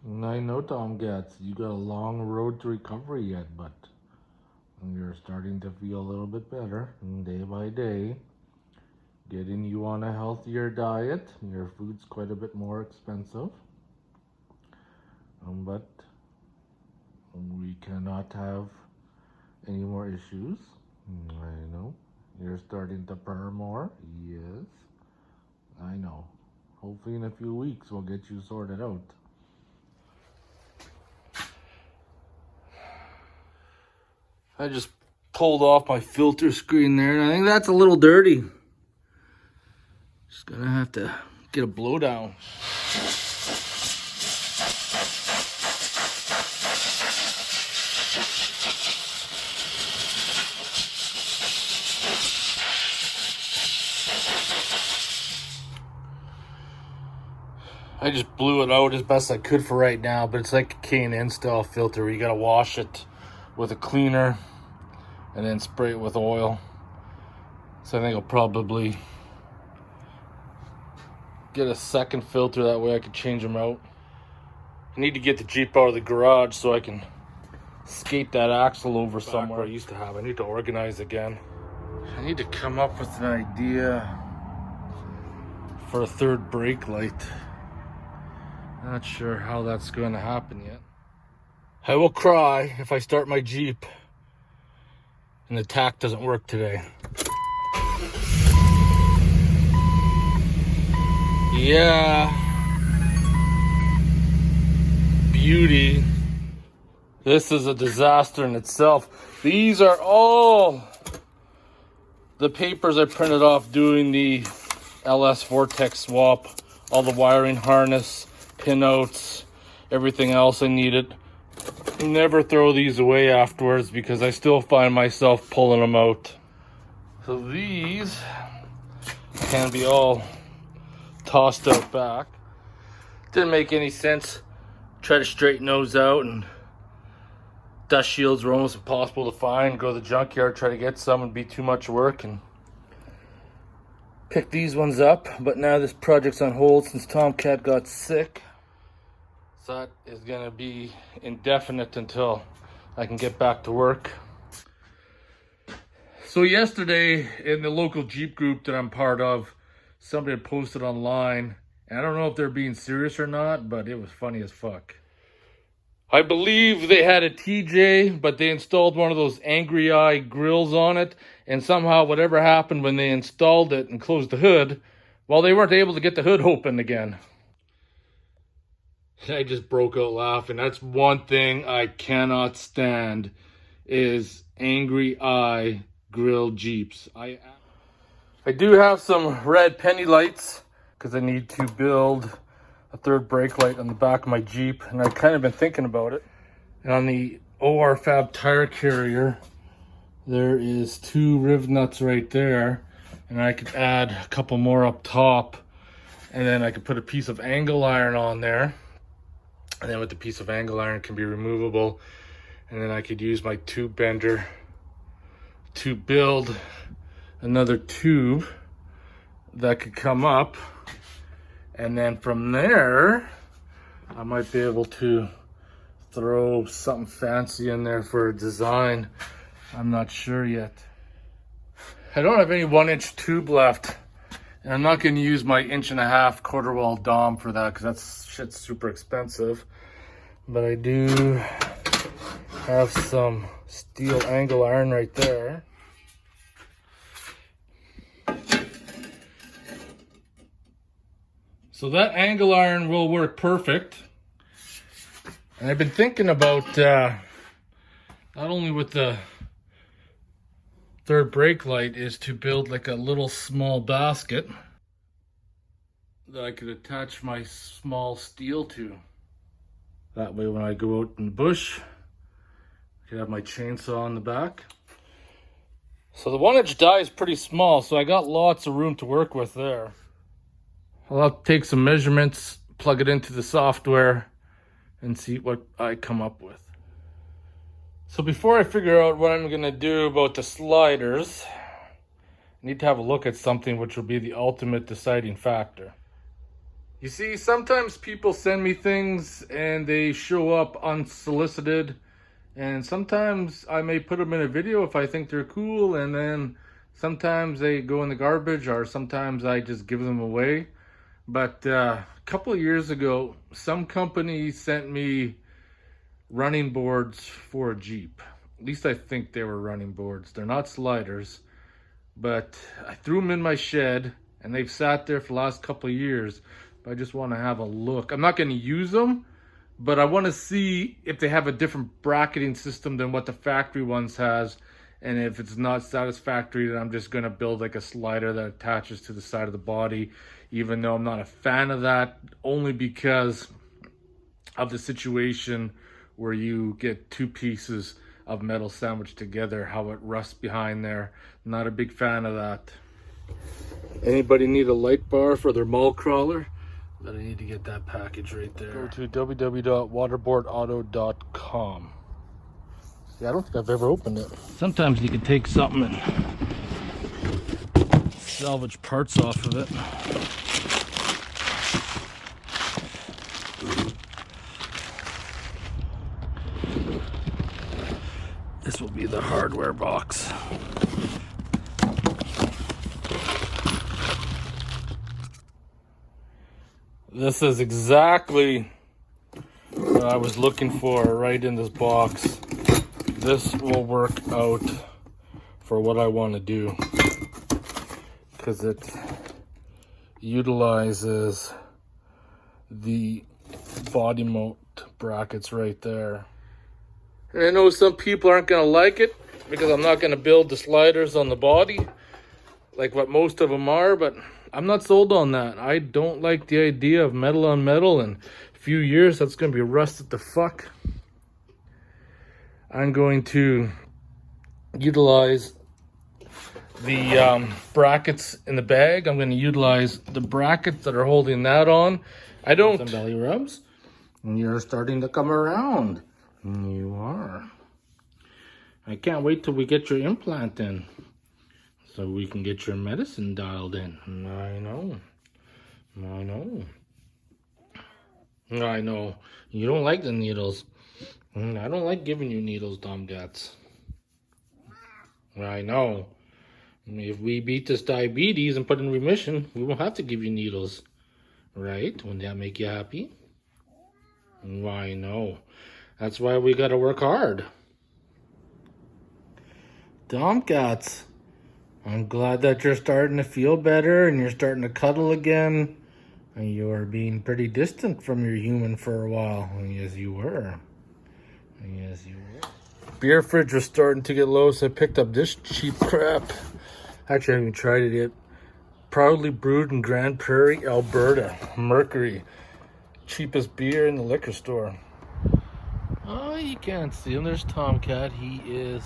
And I know, tomcats, you got a long road to recovery yet, but you're starting to feel a little bit better day by day. Getting you on a healthier diet. Your food's quite a bit more expensive. But we cannot have any more issues. I know. You're starting to purr more. Yes. I know. Hopefully in a few weeks we'll get you sorted out. I just pulled off my filter screen there, and I think that's a little dirty. Just gonna have to get a blowdown. I just blew it out as best I could for right now, but it's like a K&N style filter. You gotta wash it with a cleaner and then spray it with oil. So I think I'll probably get a second filter, that way I can change them out. I need to get the Jeep out of the garage so I can skate that axle over somewhere I used to have. I need to organize again. I need to come up with an idea for a third brake light. Not sure how that's going to happen yet. I will cry if I start my Jeep and the tack doesn't work today. Yeah. Beauty. This is a disaster in itself. These are all the papers I printed off doing the LS Vortex swap. All the wiring harness, pinouts, everything else I needed. Never throw these away afterwards because I still find myself pulling them out. So these can be all tossed out back. Didn't make any sense. Try to straighten those out, and dust shields were almost impossible to find. Go to the junkyard, try to get some, would be too much work, and pick these ones up. But now this project's on hold since Tomcat got sick. So that is gonna be indefinite until I can get back to work. So yesterday in the local Jeep group that I'm part of, somebody had posted online, and I don't know if they're being serious or not, but it was funny as fuck. I believe they had a TJ, but they installed one of those angry eye grills on it, and somehow whatever happened when they installed it and closed the hood, well, they weren't able to get the hood open again. I just broke out laughing. That's one thing I cannot stand, is angry eye grill Jeeps. I do have some red penny lights because I need to build a third brake light on the back of my Jeep, and I've kind of been thinking about it. And on the OR Fab tire carrier, there is 2 riv nuts right there, and I could add a couple more up top, and then I could put a piece of angle iron on there, and then with the piece of angle iron, it can be removable, and then I could use my tube bender to build another tube that could come up, and then from there I might be able to throw something fancy in there for a design. I'm not sure yet. I don't have any 1-inch tube left, and I'm not going to use my 1.5-inch quarter wall Dom for that because that's shit's super expensive. But I do have some steel angle iron right there. So that angle iron will work perfect. And I've been thinking about not only with the third brake light, is to build like a little small basket that I could attach my small steel to. That way when I go out in the bush, I could have my chainsaw on the back. So the 1-inch die is pretty small, so I got lots of room to work with there. I'll have to take some measurements, plug it into the software, and see what I come up with. So before I figure out what I'm gonna do about the sliders, I need to have a look at something which will be the ultimate deciding factor. You see, sometimes people send me things and they show up unsolicited, and sometimes I may put them in a video if I think they're cool, and then sometimes they go in the garbage, or sometimes I just give them away. But a couple of years ago, some company sent me running boards for a Jeep. At least I think they were running boards. They're not sliders, but I threw them in my shed and they've sat there for the last couple of years. But I just want to have a look. I'm not going to use them, but I want to see if they have a different bracketing system than what the factory ones has. And if it's not satisfactory, then I'm just going to build like a slider that attaches to the side of the body, even though I'm not a fan of that, only because of the situation where you get two pieces of metal sandwiched together, how it rusts behind there. Not a big fan of that. Anybody need a light bar for their mall crawler? But I need to get that package right there. Go to www.waterboardauto.com. Yeah, I don't think I've ever opened it. Sometimes you can take something and salvage parts off of it. This will be the hardware box. This is exactly what I was looking for right in this box. This will work out for what I want to do, because it utilizes the body mount brackets right there. And I know some people aren't going to like it because I'm not going to build the sliders on the body like what most of them are, but I'm not sold on that. I don't like the idea of metal on metal. In a few years, that's going to be rusted the fuck. I'm going to utilize the brackets in the bag. I'm going to utilize the brackets that are holding that on. I don't... Some belly rubs. And you're starting to come around. You are. I can't wait till we get your implant in, so we can get your medicine dialed in. I know. I know. You don't like the needles. I don't like giving you needles, tomcats. I know. If we beat this diabetes and put in remission, we won't have to give you needles. Right? Wouldn't that make you happy? I know. That's why we gotta work hard. Tomcats, I'm glad that you're starting to feel better and you're starting to cuddle again. And you are being pretty distant from your human for a while. Yes, you were. Yes, you were. Beer fridge was starting to get low, so I picked up this cheap crap. Actually, I haven't even tried it yet. Proudly brewed in Grand Prairie, Alberta. Mercury. Cheapest beer in the liquor store. Oh, you can't see him. There's Tomcat. He is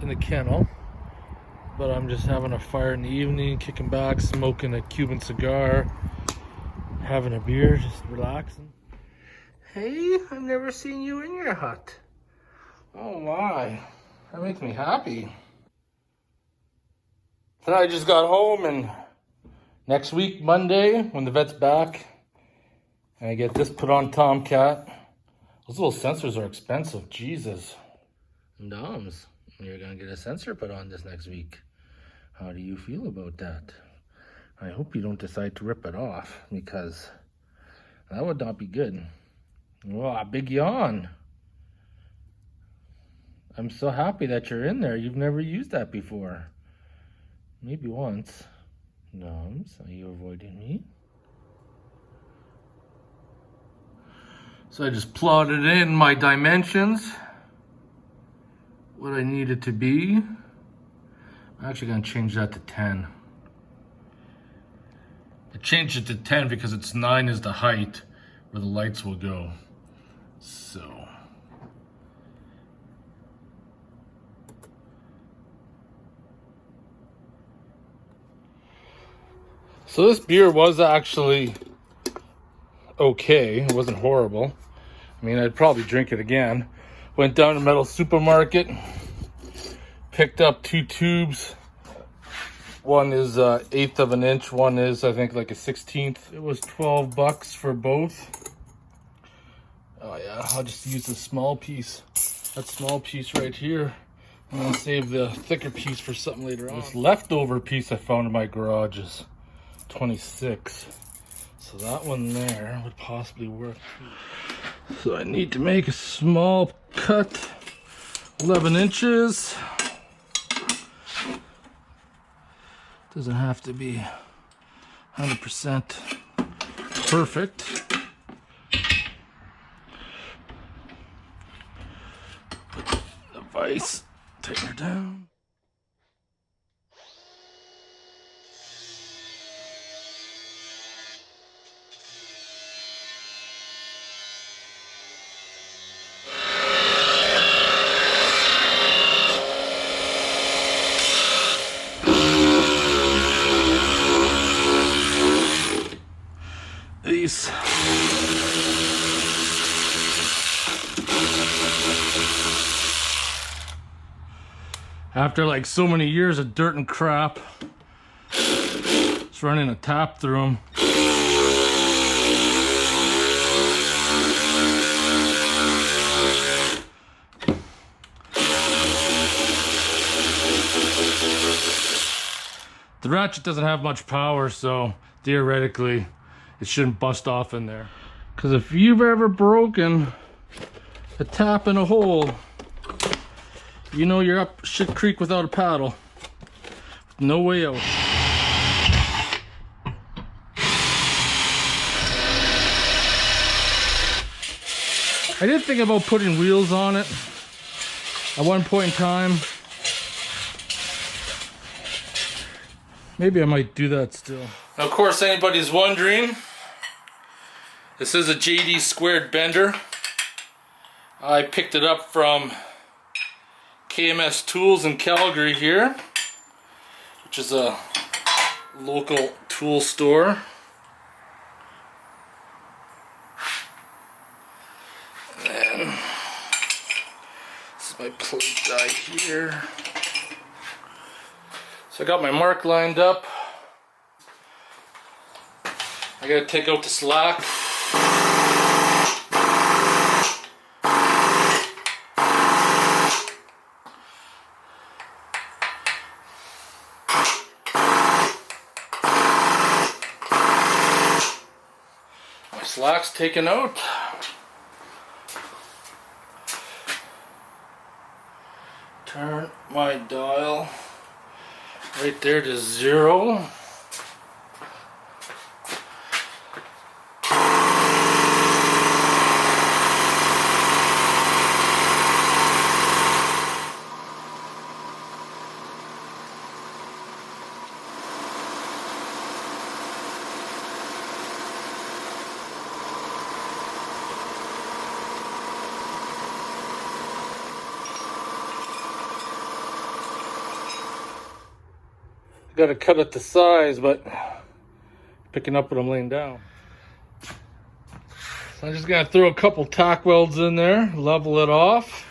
in the kennel. But I'm just having a fire in the evening, kicking back, smoking a Cuban cigar, having a beer, just relaxing. Hey, I've never seen you in your hut. Oh my, that makes me happy. So I just got home, and next week, Monday, when the vet's back, I get this put on Tomcat. Those little sensors are expensive, Jesus. Doms, you're gonna get a sensor put on this next week. How do you feel about that? I hope you don't decide to rip it off, because that would not be good. Well, a big yawn. I'm so happy that you're in there. You've never used that before. Maybe once. Noms, are you avoiding me? So I just plotted in my dimensions, what I need it to be. I'm actually going to change that to 10. I changed it to 10 because it's 9 is the height where the lights will go. So this beer was actually okay. It wasn't horrible. I mean, I'd probably drink it again. Went down to Metal Supermarket, picked up 2 tubes One is 1/8 of an inch. One is, I think, like a 1/16. It was $12 for both. Oh yeah, I'll just use the small piece. That small piece right here. I'm gonna save the thicker piece for something later on. This leftover piece I found in my garage is 26. So that one there would possibly work too. So I need to make a small cut, 11 inches. Doesn't have to be 100% perfect. The vise, tighten her down. These. After like so many years of dirt and crap, just running a tap through them. The ratchet doesn't have much power, so theoretically it shouldn't bust off in there. Because if you've ever broken a tap in a hole, you know you're up shit creek without a paddle. No way out. I did think about putting wheels on it at one point in time. Maybe I might do that still. Now, of course, anybody's wondering, this is a JD squared bender. I picked it up from KMS Tools in Calgary here, which is a local tool store. And then this is my plate die here. So I got my mark lined up. I gotta take out the slack. My slack's taken out. Turn my dial right there to 0. Got to cut it to size, but picking up what I'm laying down. So I'm just gonna throw a couple tack welds in there, level it off,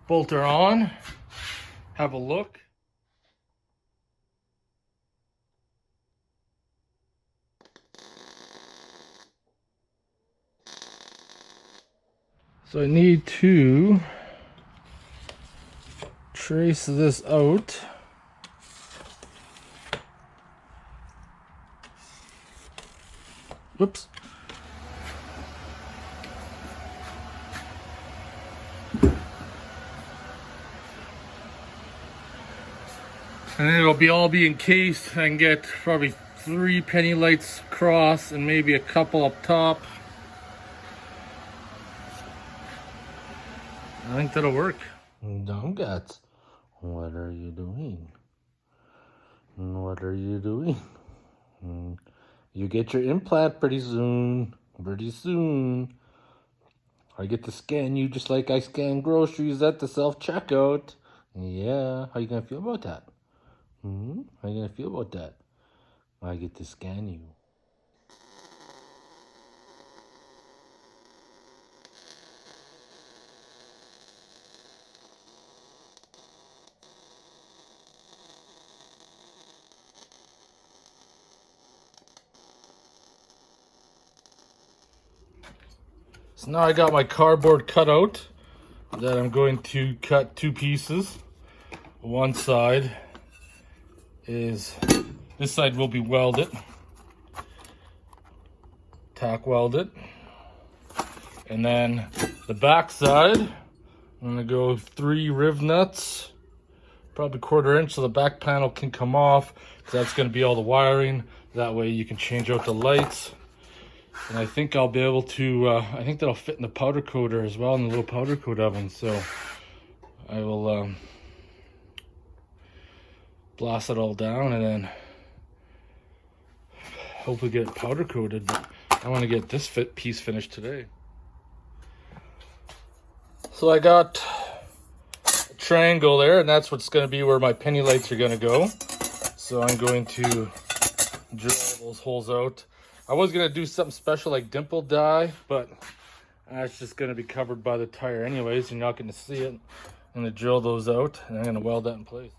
bolt her on, have a look. So I need to trace this out. Whoops. And then it'll all be encased. I can get probably 3 penny lights across and maybe a couple up top. I think that'll work. Tomcats, what are you doing? What are you doing? You get your implant pretty soon. Pretty soon. I get to scan you just like I scan groceries at the self-checkout. Yeah, how you gonna feel about that? How you gonna feel about that? I get to scan you. So now I got my cardboard cut out that I'm going to cut 2 pieces. One side is, this side will be welded, tack welded. And then the back side, I'm gonna go 3 riv nuts, probably 1/4 inch, so the back panel can come off, because that's gonna be all the wiring. That way you can change out the lights. And I think I'll be able to, I think that'll fit in the powder coater as well, in the little powder coat oven. So I will blast it all down and then hopefully get it powder coated. But I want to get this piece finished today. So I got a triangle there, and that's what's going to be where my penny lights are going to go. So I'm going to drill those holes out. I was going to do something special like dimple dye, but that's just going to be covered by the tire anyways. You're not going to see it. I'm going to drill those out, and I'm going to weld that in place.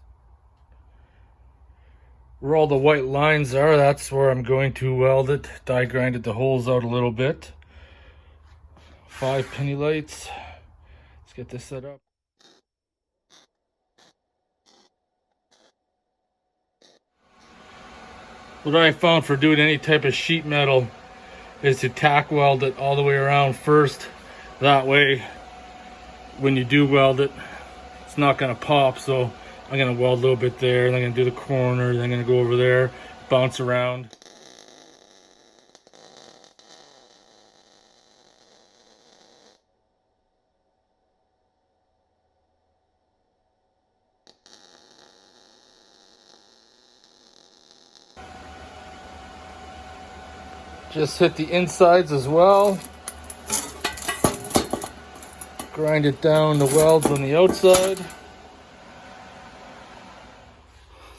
Where all the white lines are, that's where I'm going to weld it. Die grinded the holes out a little bit. 5 penny lights. Let's get this set up. What I found for doing any type of sheet metal is to tack weld it all the way around first. That way, when you do weld it, it's not gonna pop. So I'm gonna weld a little bit there, and I'm gonna do the corner, then I'm gonna go over there, bounce around. Just hit the insides as well. Grind it down the welds on the outside.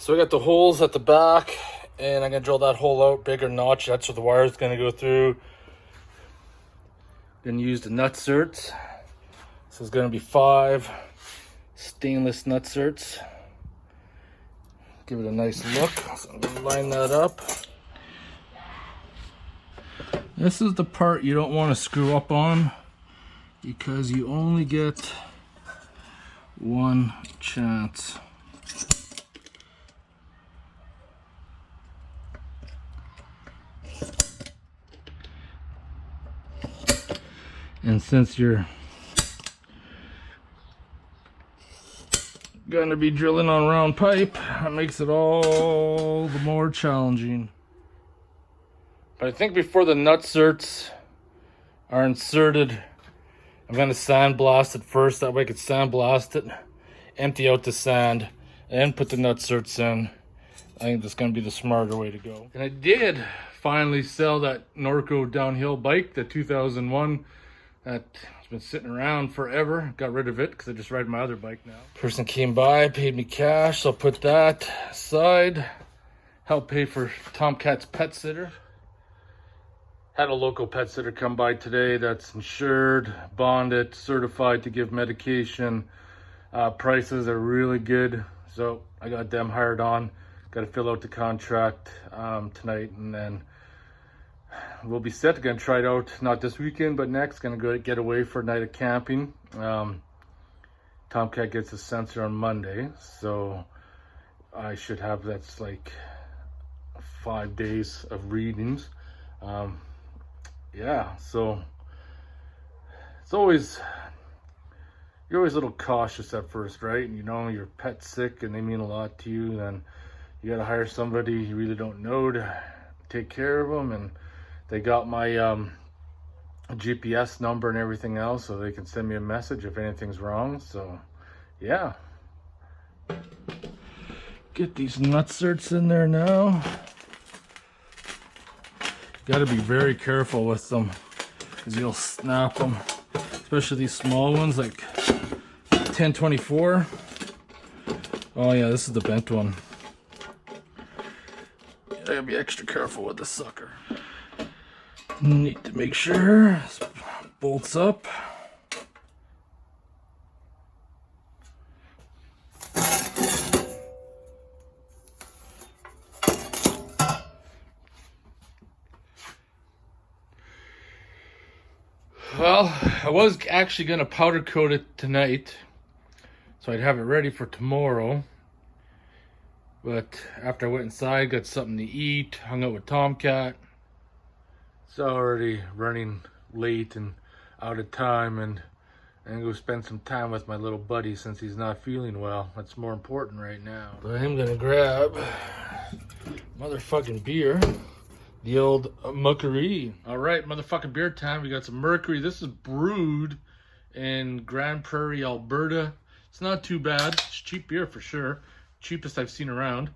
So I got the holes at the back, and I'm gonna drill that hole out, bigger notch. That's where the wire is gonna go through. Gonna use the Nutserts. This is gonna be 5 stainless Nutserts. Give it a nice look. So I'm gonna line that up. This is the part you don't want to screw up on, because you only get one chance. And since you're gonna be drilling on round pipe, that makes it all the more challenging. But I think before the Nutserts are inserted, I'm gonna sandblast it first. That way I can sandblast it, empty out the sand, and put the Nutserts in. I think that's gonna be the smarter way to go. And I did finally sell that Norco downhill bike, the 2001. That's been sitting around forever. Got rid of it because I just ride my other bike now. Person came by, paid me cash, so I'll put that aside. Help pay for Tomcat's pet sitter. Had a local pet sitter come by today that's insured, bonded, certified to give medication. Prices are really good, so I got them hired on. Got to fill out the contract tonight, and then we'll be set. Gonna try it out, not this weekend, but next. Gonna go get away for a night of camping. Tomcat gets a sensor on Monday, so I should have, that's like 5 days of readings. Yeah, so it's always, you're always a little cautious at first, right? You know, your pet's sick and they mean a lot to you, then you gotta hire somebody you really don't know to take care of them. And they got my GPS number and everything else, so they can send me a message if anything's wrong. So yeah, get these Nutserts in there now. Got to be very careful with them, because you'll snap them, especially these small ones like 1024. Oh yeah, this is the bent one. I gotta be extra careful with this sucker. Need to make sure this bolts up. Well, I was actually gonna powder coat it tonight, so I'd have it ready for tomorrow. But after I went inside, got something to eat, hung out with Tomcat. It's already running late and out of time, and I'm gonna go spend some time with my little buddy since he's not feeling well. That's more important right now. But I am gonna grab motherfucking beer. The old Mercury. All right, motherfucking beer time. We got some Mercury. This is brewed in Grand Prairie, Alberta. It's not too bad. It's cheap beer for sure. Cheapest I've seen around.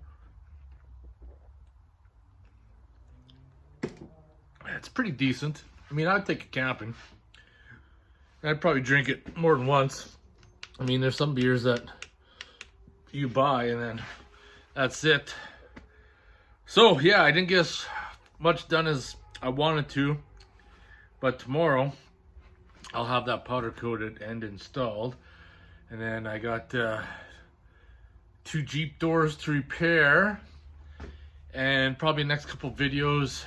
It's pretty decent. I mean, I'd take it camping. I'd probably drink it more than once. I mean, there's some beers that you buy and then that's it. So, yeah, I didn't get as much done as I wanted to. But tomorrow, I'll have that powder coated and installed. And then I got 2 Jeep doors to repair, and probably next couple videos,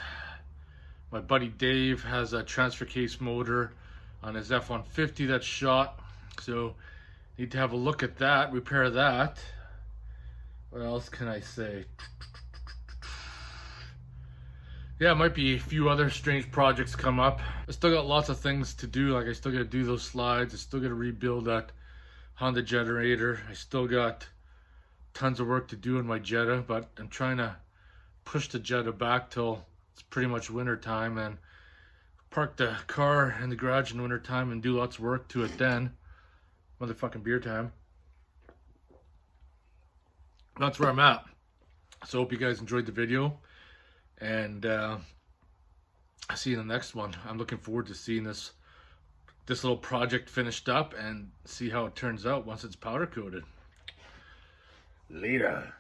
my buddy Dave has a transfer case motor on his F-150 that's shot, so need to have a look at that, repair that. What else can I say? Yeah, might be a few other strange projects come up. I still got lots of things to do. Like, I still got to do those slides. I still got to rebuild that Honda generator. I still got tons of work to do in my Jetta, but I'm trying to push the Jetta back till it's pretty much winter time and park the car in the garage in winter time and do lots of work to it then. Motherfucking beer time. That's where I'm at. So hope you guys enjoyed the video, and I'll see you in the next one. I'm looking forward to seeing this little project finished up and see how it turns out once it's powder coated. Later.